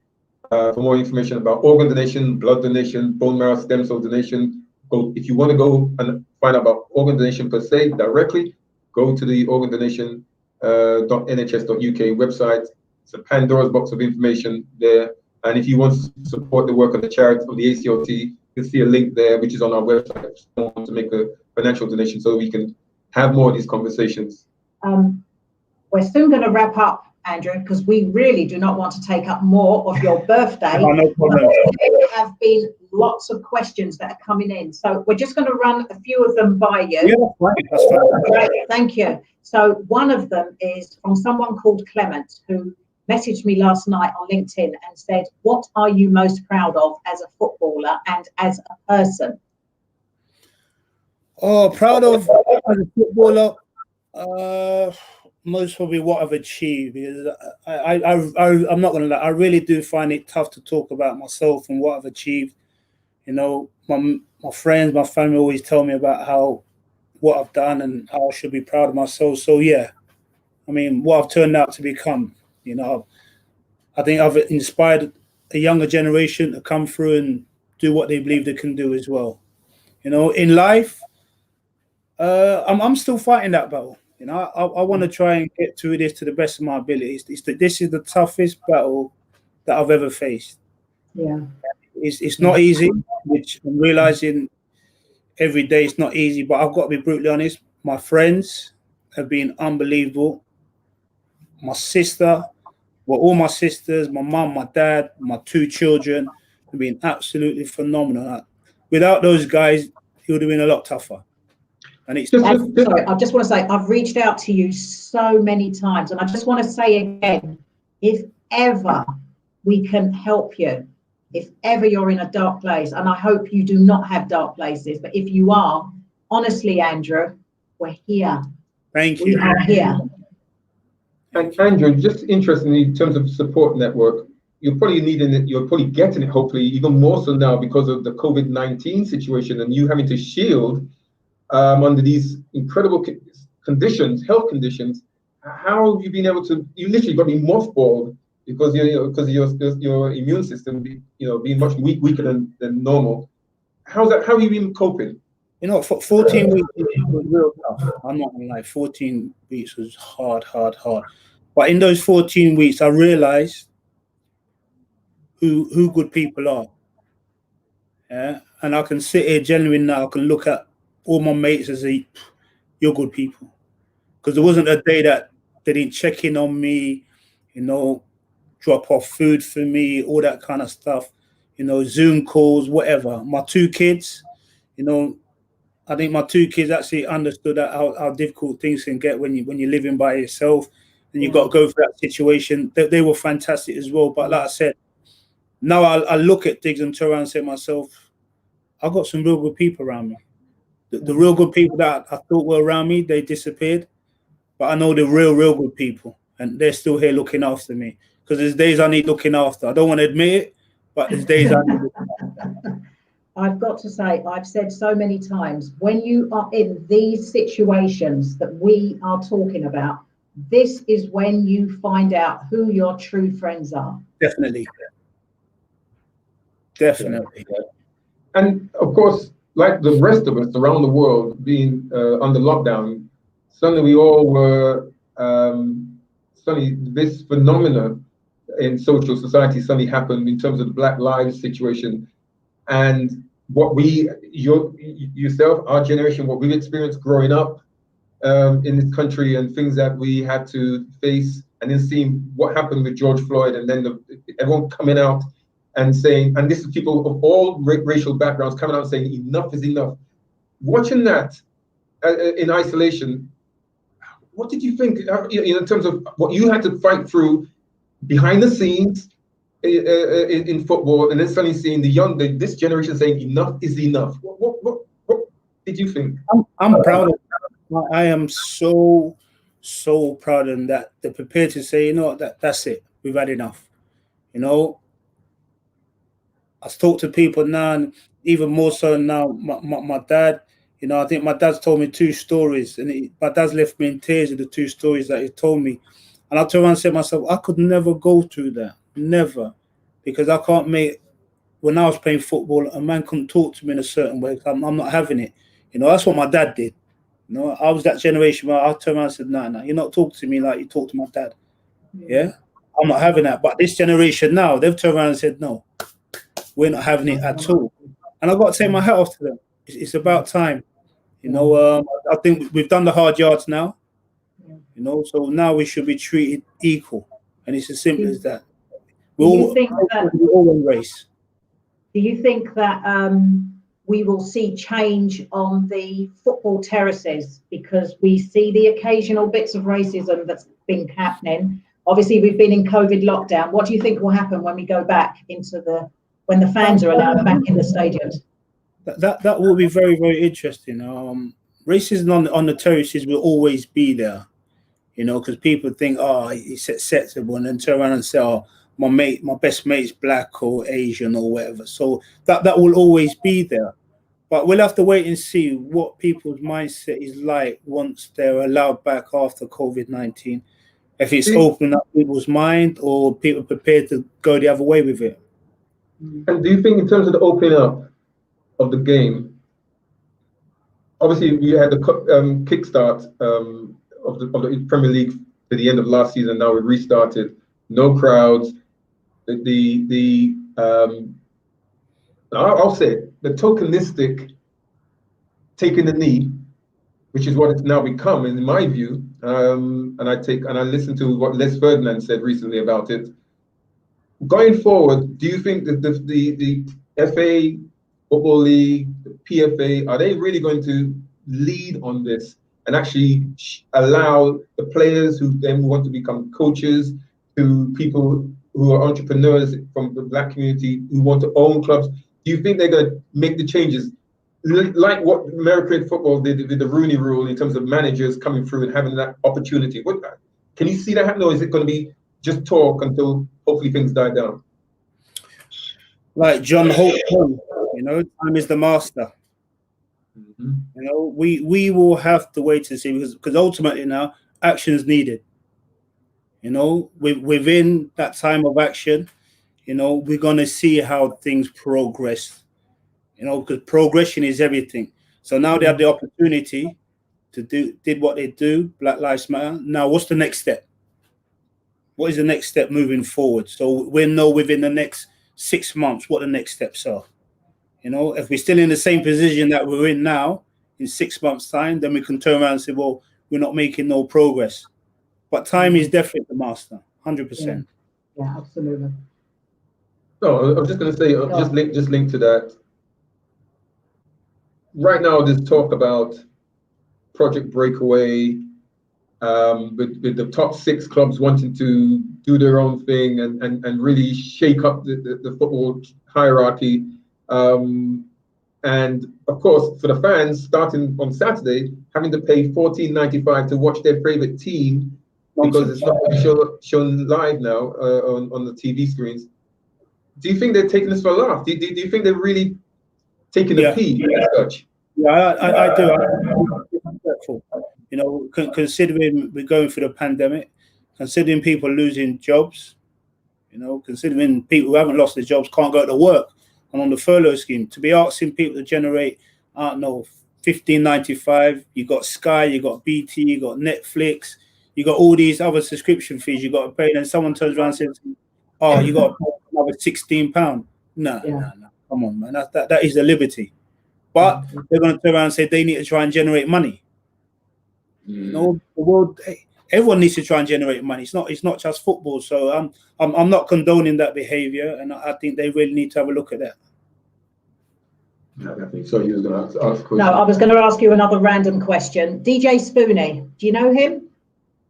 for more information about organ donation, blood donation, bone marrow stem cell donation. If you want to go and find out about organ donation per se directly, go to the organ donation .nhs.uk website. It's a Pandora's box of information there. And if you want to support the work of the charity of the ACLT, you can see a link there, which is on our website, if you want to make a financial donation so we can have more of these conversations. We're soon going to wrap up, Andrew, because we really do not want to take up more of your birthday. No problem. There have been lots of questions that are coming in. So we're just going to run a few of them by you. Yeah, that's fine. Great, thank you. So one of them is from someone called Clement, who messaged me last night on LinkedIn and said, what are you most proud of as a footballer and as a person? Oh, proud of as a footballer, most probably what I've achieved. Because I'm not going to lie, I really do find it tough to talk about myself and what I've achieved. My friends, my family always tell me about what I've done and how I should be proud of myself. So yeah, I mean, what I've turned out to become. I think I've inspired a younger generation to come through and do what they believe they can do as well. In life, I'm still fighting that battle. I want to try and get through this to the best of my abilities. This is the toughest battle that I've ever faced. Yeah, it's not easy, which I'm realizing every day. It's not easy, but I've got to be brutally honest. My friends have been unbelievable. My sister, all my sisters, my mum, my dad, my two children have been absolutely phenomenal. without those guys, it would have been a lot tougher. And it's sorry, I just want to say, I've reached out to you so many times, and I just want to say again, if ever we can help you, if ever you're in a dark place, and I hope you do not have dark places, but if you are, honestly, Andrew, we're here. Thank you. We are here. And Andrew, just interestingly, in terms of support network, you're probably needing it, you're probably getting it, hopefully, even more so now because of the COVID-19 situation and you having to shield under these incredible conditions, health conditions. How have you been able to, you literally got to be mothballed because your immune system being much weaker than normal. How have you been coping? You know, for 14 weeks was real tough. I'm not gonna lie, 14 weeks was hard. But in those 14 weeks, I realized who good people are. Yeah, and I can sit here genuine now. I can look at all my mates and say, "You're good people," because there wasn't a day that they didn't check in on me. Drop off food for me, all that kind of stuff. Zoom calls, whatever. My two kids, I think my two kids actually understood how difficult things can get when you're living by yourself and you've got to go through that situation. They were fantastic as well. But like I said, now I look at things and turn around and say to myself, I've got some real good people around me. The real good people that I thought were around me, they disappeared. But I know the real good people, and they're still here looking after me. Because there's days I need looking after. I don't want to admit it, but there's days I need looking after. I've got to say, I've said so many times, when you are in these situations that we are talking about, this is when you find out who your true friends are. Definitely. And of course, like the rest of us around the world being under lockdown, suddenly we all were, suddenly this phenomena in social society suddenly happened in terms of the Black Lives situation. And what yourself, our generation, what we've experienced growing up in this country and things that we had to face, and then seeing what happened with George Floyd, and then everyone coming out and saying, and this is people of all racial backgrounds coming out and saying enough is enough. Watching that in isolation, what did you think in terms of what you had to fight through behind the scenes in football, and then suddenly seeing this generation saying enough is enough? What did you think? I'm proud of them. I am so proud of them that they're prepared to say, that's it. We've had enough. I talk to people now, and even more so now, my dad, I think my dad's told me two stories, and my dad's left me in tears with the two stories that he told me. And I turned around and said to myself, I could never go through that. Never. Because I can't when I was playing football, a man couldn't talk to me in a certain way. I'm not having it. That's what my dad did. I was that generation where I turned around and said, no, you're not talking to me like you talk to my dad. Yeah? I'm not having that. But this generation now, they've turned around and said, no, we're not having it at all. And I've got to take my hat off to them. It's about time. I think we've done the hard yards now. So now we should be treated equal. And it's as simple as that. We're all one race. Do you think that we will see change on the football terraces, because we see the occasional bits of racism that's been happening? Obviously, we've been in COVID lockdown. What do you think will happen when we go back when the fans are allowed back in the stadiums? That will be very, very interesting. Racism on the terraces will always be there, because people think, it's acceptable, and then turn around and say, my best mate's black or Asian or whatever. So that will always be there. But we'll have to wait and see what people's mindset is like once they're allowed back after COVID-19. If it's opening up people's mind, or people prepared to go the other way with it. And do you think in terms of the opening up of the game, obviously we had the kickstart of the Premier League to the end of last season. Now we restarted, no crowds. I'll say it, the tokenistic taking the knee, which is what it's now become, in my view. And I listened to what Les Ferdinand said recently about it. Going forward, do you think that the FA Football League, the PFA, are they really going to lead on this and actually allow the players who then want to become coaches, to people who are entrepreneurs from the Black community who want to own clubs? Do you think they're going to make the changes like what American football did with the Rooney Rule in terms of managers coming through and having that opportunity? Can you see that happening, or is it going to be just talk until hopefully things die down? Like John Hope, time is the master. We will have to wait to see, because ultimately now action is needed. Within that time of action, we're going to see how things progress. Because progression is everything. So now they have the opportunity to did what they do. Black Lives Matter. Now, what's the next step? What is the next step moving forward? So we'll know within the next 6 months what the next steps are. If we're still in the same position that we're in now, in 6 months' time, then we can turn around and say, well, we're not making no progress. But time is definitely the master, 100%. Yeah, absolutely. No, I was just going to say, just link to that. Right now, there's talk about Project Breakaway, with the top 6 clubs wanting to do their own thing and really shake up the football hierarchy. And of course, for the fans, starting on Saturday, having to pay $14.95 to watch their favorite team because it's not shown live now on the TV screens. Do you think they're taking this for a laugh? Do you think they're really taking a pee as such? Yeah, I do. I'm grateful. Considering we're going through the pandemic, considering people losing jobs, considering people who haven't lost their jobs can't go to work and on the furlough scheme, to be asking people to generate, $15.95. You got Sky, you got BT, you got Netflix, you got all these other subscription fees you got to pay. And then someone turns around and says, "Oh, you got to pay another £16." No, come on, man. That is the liberty. But they're going to turn around and say they need to try and generate money. The world, everyone needs to try and generate money. It's not just football. So I'm not condoning that behavior, and I think they really need to have a look at that. Yeah, definitely. So you was going to ask a question? No, I was going to ask you another random question. DJ Spoonie, do you know him?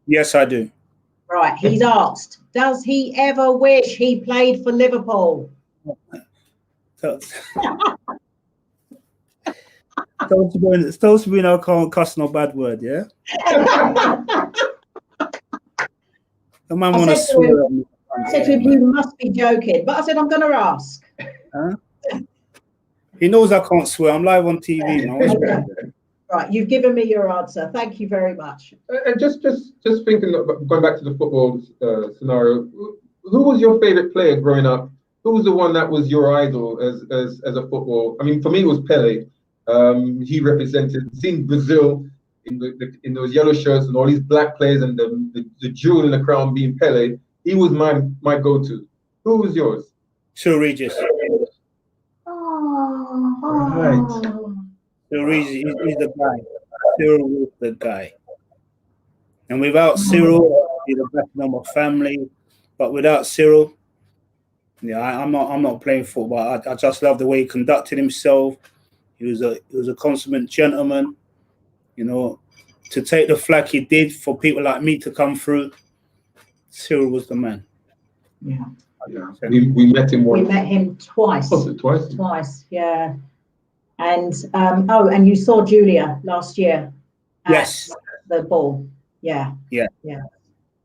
Yes, I do. Right, he's asked, does he ever wish he played for Liverpool? Supposed to be no can't cuss no bad word, yeah? The man want to swear at me. I said to him, you must be joking. But I said, I'm going to ask. Huh? He knows I can't swear. I'm live on TV now. Right, you've given me your answer. Thank you very much. And just thinking, going back to the football scenario, who was your favorite player growing up? Who was the one that was your idol as a football? I mean, for me, it was Pele. He represented, seeing Brazil in those yellow shirts and all these black players and the jewel in the crown being Pele. He was my go-to. Who was yours? Sir Regis. Right. Sir Regis, he's the guy. Cyril is the guy. And without Cyril, he's the back of my family. But without Cyril, I'm not playing football. I just love the way he conducted himself. He was a consummate gentleman, to take the flack he did for people like me to come through. Cyril was the man. Yeah. We met him once. We met him twice. Was it twice? Twice, yeah. And and you saw Julia last year. Yes. The ball. Yeah. Yeah. Yeah.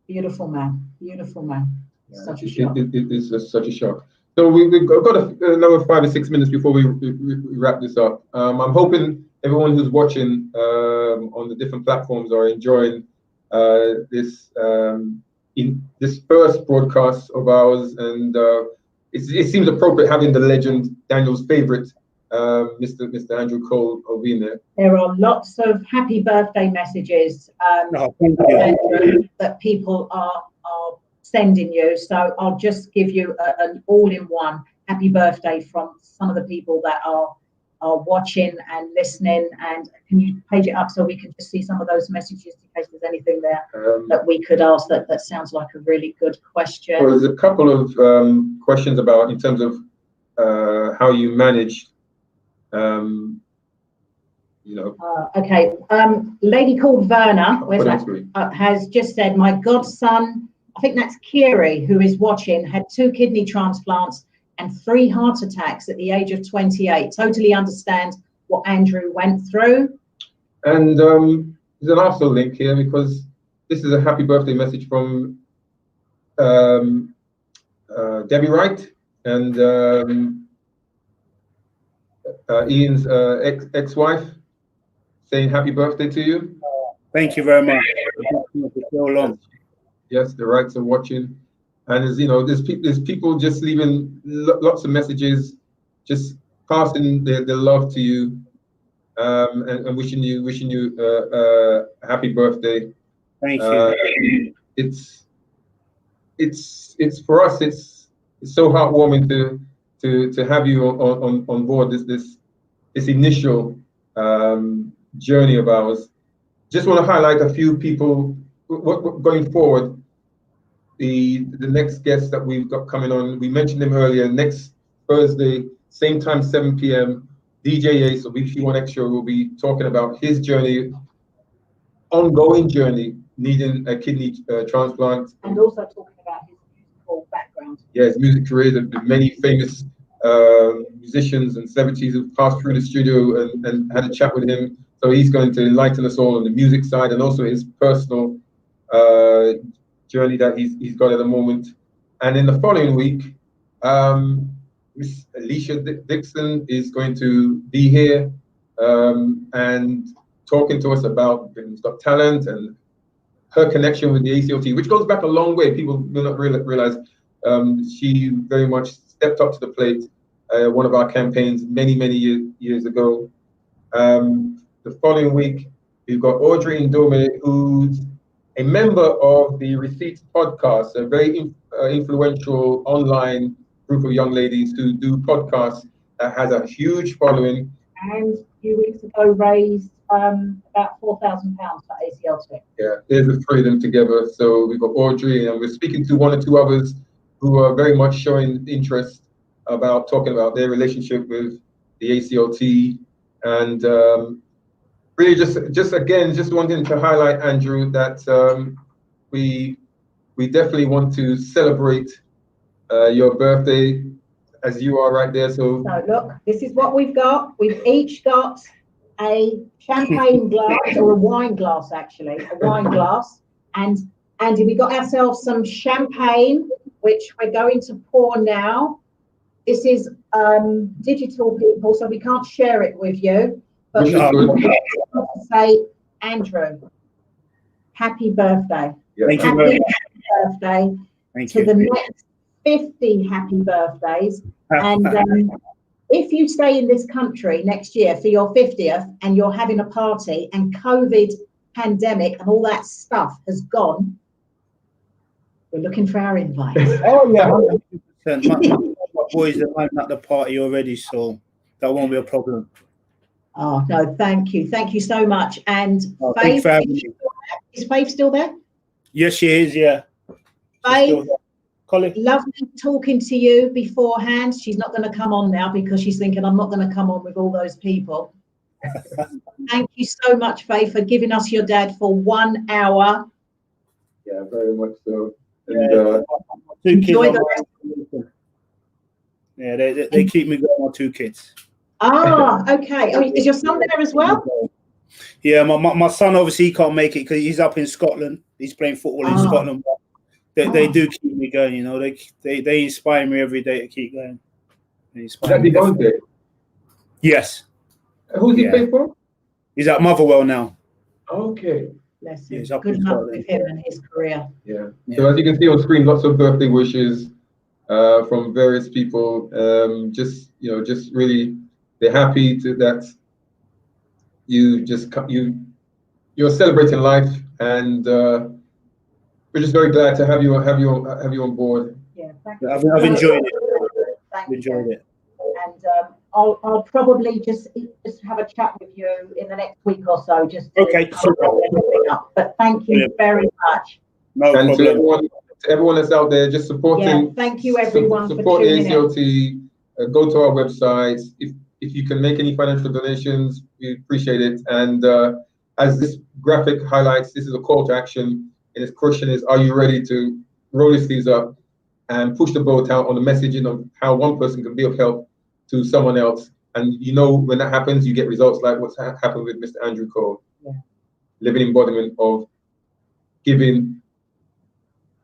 Beautiful man. Beautiful man. Yeah, such a shock. It is just such a shock. So we've got another 5 or 6 minutes before we wrap this up. I'm hoping everyone who's watching on the different platforms are enjoying this in this first broadcast of ours, and it seems appropriate having the legend, Daniel's favorite, Mr. Andrew Cole being there. There are lots of happy birthday messages that people are sending you, so I'll just give you an all-in-one happy birthday from some of the people that are watching and listening. And can you page it up so we can just see some of those messages in case there's anything there that we could ask that sounds like a really good question? Well, there's a couple of questions about in terms of how you manage You know. Okay. Lady called Verna has just said, my godson, I think that's Kiri, who is watching, had 2 kidney transplants and 3 heart attacks at the age of 28. Totally understand what Andrew went through. And there's an Arsenal link here because this is a happy birthday message from Debbie Wright and Ian's ex-wife, saying happy birthday to you. Thank you very much. So long. Yes, the Wrights are watching, and as you know, there's people just leaving lots of messages, just passing their love to you, and wishing you a happy birthday. Thank you. It's for us. It's so heartwarming to have you on board this initial journey of ours. Just want to highlight a few people going forward. The next guest that we've got coming on, we mentioned him earlier. Next Thursday, same time, 7 p.m. DJ Ace of Weekly One Extra will be talking about his journey, ongoing journey, needing a kidney transplant, and also talking about his musical background. Yeah, his music career. The many famous musicians and celebrities who've passed through the studio and had a chat with him. So he's going to enlighten us all on the music side and also his personal journey that he's got at the moment. And in the following week, Miss Alesha Dixon is going to be here and talking to us about Britain's Got Talent and her connection with the ACLT, which goes back a long way. People do not realize she very much stepped up to the plate. One of our campaigns many years ago. The following week, we've got Audrey Indome, who's a member of the Receipts podcast, a very influential online group of young ladies who do podcasts that has a huge following. And a few weeks ago raised about £4,000 for ACLT. Yeah, there's the 3 of them together. So we've got Audrey, and we're speaking to 1 or 2 others who are very much showing interest about talking about their relationship with the ACLT, and really just wanting to highlight, Andrew, that we definitely want to celebrate your birthday as you are right there. So look, this is what we've got. We've each got a champagne glass, or a wine glass, actually, a wine glass. And Andy, we got ourselves some champagne, which we're going to pour now. This is digital, people, so we can't share it with you. But we want to say, Andrew, happy birthday. Yeah. Thank happy you. birthday. Thank to you. the next 50 happy birthdays. And if you stay in this country next year for your 50th and you're having a party and COVID pandemic and all that stuff has gone, we're looking for our invites. Oh yeah, 100%. My boys are lining up the party already, so that won't be a problem. Oh no, thank you so much. And Faith, is Faith still there? Yes, she is. Yeah. Faith, Colin, lovely talking to you beforehand. She's not going to come on now because she's thinking I'm not going to come on with all those people. Thank you so much, Faith, for giving us your dad for 1 hour. Yeah, very much so. And, enjoy the rest. Yeah, they keep me going on 2 kids. Ah, okay. Oh, is your son there as well? Yeah, my son obviously he can't make it because he's up in Scotland. He's playing football in Scotland. But they do keep me going, you know. They inspire me every day to keep going. Is that Devontae? Yes. Who's he playing for? He's at Motherwell now. Okay. Bless him. Good luck with him and his career. Yeah. So as you can see on screen, lots of birthday wishes from various people. Just really, they're happy that you're celebrating life, and we're just very glad to have you on board. Yeah, thank you. I've enjoyed it. Thank you. Enjoyed it. And I'll probably just have a chat with you in the next week or so, just to okay. Everything up. But thank you very much. No and problem. To everyone that's out there, just supporting. Yeah, thank you everyone support for the tuning ACLT. Go to our website. if you can make any financial donations, we appreciate it. And as this graphic highlights, this is a call to action. And its question is, are you ready to roll your sleeves up and push the boat out on the messaging of how one person can be of help to someone else? And you know, when that happens, you get results like what's happened with Mr. Andrew Cole. Yeah. Living embodiment of giving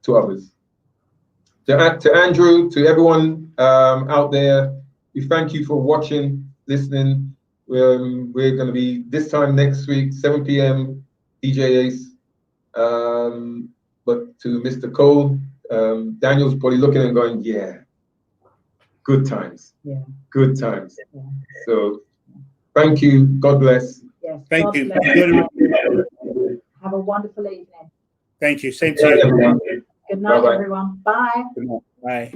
to others. To Andrew, to everyone out there, we thank you for watching, listening. We're going to be this time next week, 7 p.m. DJ Ace. But to Mr. Cole, Daniel's probably looking and going, yeah, good times. Yeah. Good times. Yeah. So thank you. God bless. Yes. Thank God you. bless. Have a wonderful evening. Thank you. Same to you. Everyone. Good night, Bye-bye. everyone. Bye. Good night. Bye.